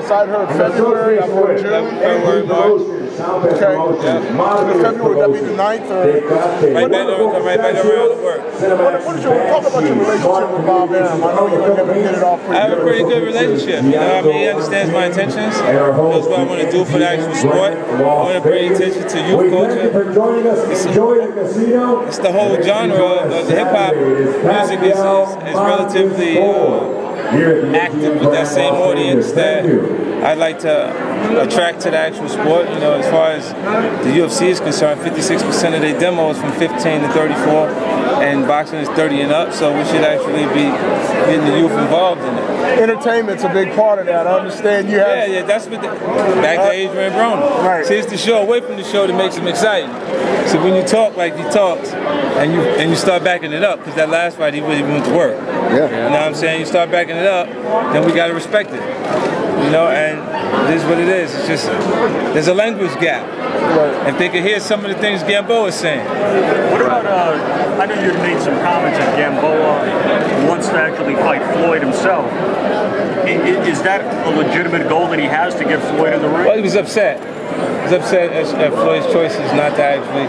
March. I heard February, I've heard June. February, March. Okay. Yeah. February, would that be the 9th? Or right back around to work. Talk about your relationship with Bob Arum. I know you and him hit it off pretty good. I have a pretty good relationship. You know what I mean? He understands my intentions. He knows what I want to do for the actual sport. I want to bring attention to youth culture. It's the whole genre of hip-hop music is relatively active with that same audience that I'd like to attract to the actual sport. You know, as far as the UFC is concerned, 56% of their demo is from 15 to 34, and boxing is 30 and up, so we should actually be getting the youth involved in it. Entertainment's a big part of that. I understand you have... Yeah, that's what back to Adrian Broner. Right. See, it's the show away from the show that makes him exciting. So when you talk like he talks, and you start backing it up, because that last fight he really went to work. Yeah. You know what I'm saying? You start backing it up, then we got to respect it. You know, and it is what it is. It's just, there's a language gap. Right. If they could hear some of the things Gamboa is saying. What about, I know you made some comments that Gamboa wants to actually fight Floyd himself. Is that a legitimate goal that he has to get Floyd in the ring? Well, he was upset. He was upset at Floyd's choices not to actually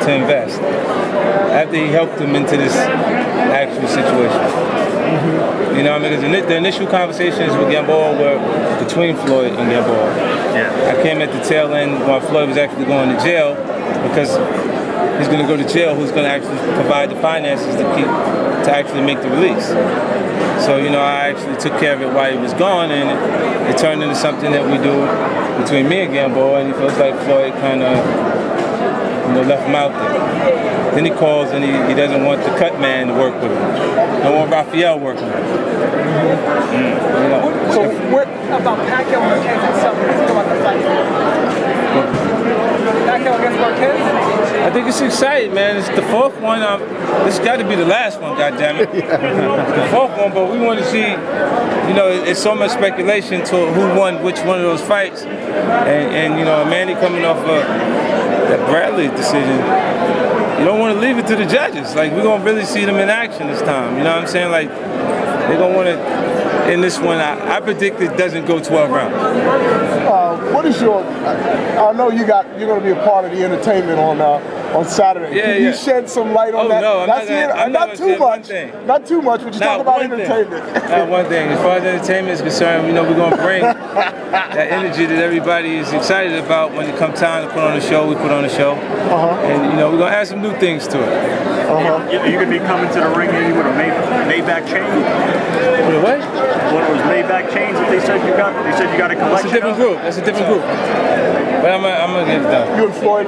to invest. After he helped him into this actual situation. You know, because the initial conversations with Gamboa were between Floyd and Gamboa. Yeah. I came at the tail end while Floyd was actually going to jail, because he's going to go to jail. Who's going to actually provide the finances to actually make the release? So, you know, I actually took care of it while he was gone, and it turned into something that we do between me and Gamboa, and he feels like Floyd kind of, you know, left him out there. Then he calls and he doesn't want the cut man to work with him. Don't want Raphael working with him. You know. So what about Pacquiao and Marquez itself? What do you think about the fight? Pacquiao against Marquez? I think it's exciting, man. It's the fourth one. This got to be the last one, goddammit. The fourth one, but we want to see, you know, it's so much speculation to who won which one of those fights. And you know, Manny coming off that Bradley decision, you don't want to leave it to the judges. Like, we're going to really see them in action this time. You know what I'm saying? Like, they're going to want to, in this one, I predict it doesn't go 12 rounds. What is your, I know you're going to be a part of the entertainment on Saturday. Yeah, Can you shed some light on that? No, I'm not too much. Not too much, but you talk about entertainment. Not one thing. As far as entertainment is concerned, you know, we're going to bring that energy that everybody is excited about. When it comes time to put on a show, we put on a show. And, you know, we're going to add some new things to it. You're going to be coming to the ring maybe with a Maybach chain? With a what? One of those Maybach chains that they said you got? They said you got a collection. That's a different group. That's a different group. But I'm going to get it done. You and Floyd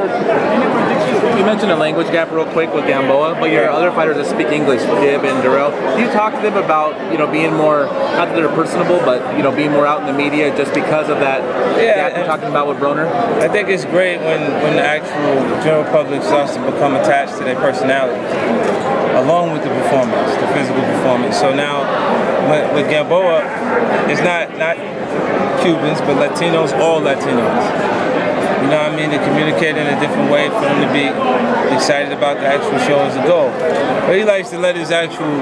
You mentioned a language gap real quick with Gamboa, but your other fighters that speak English, Gibb and Durrell, do you talk to them about, you know, being more, not that they're personable, but, you know, being more out in the media just because of that gap you're talking about with Broner? I think it's great when the actual general public starts to become attached to their personality, along with the performance, the physical performance. So now, with Gamboa, it's not Cubans, but Latinos, all Latinos. You know what I mean? To communicate in a different way for him to be excited about the actual show as a goal. But he likes to let his actual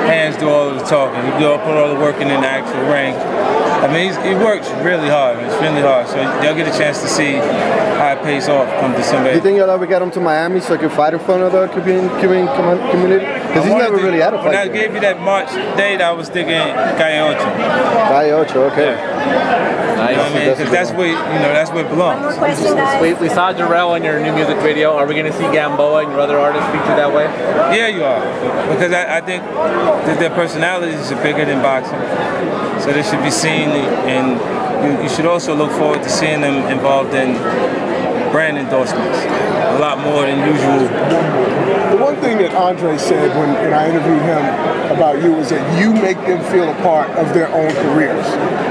hands do all of the talking. He put all the work in the actual ring. I mean, he works really hard. It's really hard. So y'all get a chance to see how it pays off come December. Do you think you'll ever get him to Miami so he can fight in front of the Cuban community? Because he's never really had a fight. When I gave you that March date, I was thinking Calle Ocho. Calle Ocho, okay. Yeah. Nice. You know what I mean? Because that's where, you know, that's where it belongs. We saw Durrell in your new music video. Are we going to see Gamboa and your other artists featured that way? Yeah, you are. Because I think that their personalities are bigger than boxing. So they should be seen, and you should also look forward to seeing them involved in brand endorsements, a lot more than usual. The one thing that Andre said when I interviewed him about you is that you make them feel a part of their own careers.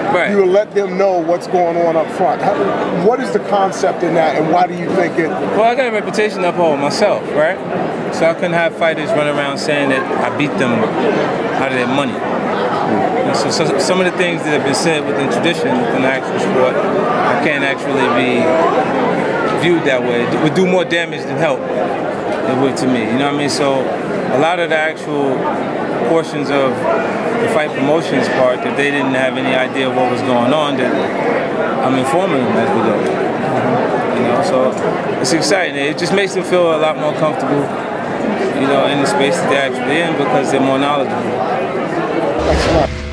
Right. You will let them know what's going on up front. What is the concept in that, and why do you think it? Well, I got a reputation to uphold myself, right? So I couldn't have fighters run around saying that I beat them out of their money. And so some of the things that have been said within tradition, within the actual sport, I can't actually be viewed that way. It would do more damage than help. It would to me, you know what I mean? So a lot of the actual portions of the fight promotions part that they didn't have any idea of what was going on, that I'm informing them as we go. You know, so it's exciting. It just makes them feel a lot more comfortable, you know, in the space that they're actually in because they're more knowledgeable. Thanks a lot.